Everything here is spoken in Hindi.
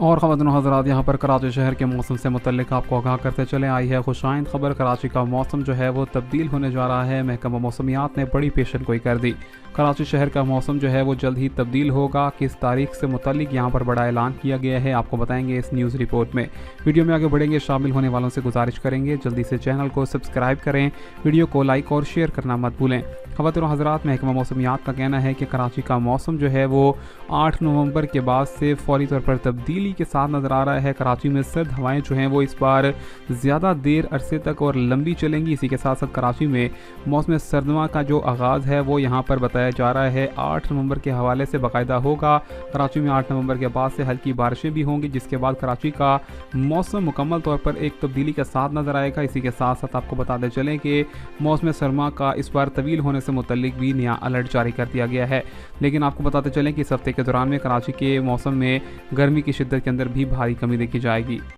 और ख़वातीन हज़रात, यहाँ पर कराची शहर के मौसम से मुतल्लिक आपको आगाह करते चले आई है खुशाइंद खबर। कराची का मौसम जो है वो तब्दील होने जा रहा है। महकमा मौसमियात ने बड़ी पेशन गोई कर दी। कराची शहर का मौसम जो है वो जल्द ही तब्दील होगा। किस तारीख से मुतल्लिक यहाँ पर बड़ा ऐलान किया गया है आपको बताएंगे इस न्यूज़ रिपोर्ट में। वीडियो में आगे बढ़ेंगे, शामिल होने वालों से गुजारिश करेंगे जल्दी से चैनल को सब्सक्राइब करें, वीडियो को लाइक और शेयर करना मत भूलें। ख़वातीन हज़रात, महकमा मौसमियात का कहना है कि कराची का मौसम जो है वो 8 नवंबर के बाद से फौरी तौर पर तब्दीली के साथ नज़र आ रहा है। कराची में सर्द हवाएं जो हैं वो इस बार ज़्यादा देर अरसे तक और लंबी चलेंगी। इसी के साथ साथ कराची में मौसम सर्दमा का जो आगाज़ है वो यहाँ पर बताया जा रहा है 8 नवंबर के हवाले से बाकायदा होगा। कराची में 8 नवंबर के बाद से हल्की बारिशें भी होंगी, जिसके बाद कराची का मौसम मुकम्मल तौर पर एक तब्दीली के साथ नज़र आएगा। इसी के साथ साथ आपको बताते चलें कि मौसम सरमा का इस बार तवील होने से मुतल्लिक भी नया अलर्ट जारी कर दिया गया है। लेकिन आपको बताते चलें कि इस हफ्ते के दौरान में कराची के मौसम में गर्मी की शिद्दत के अंदर भी भारी कमी देखी जाएगी।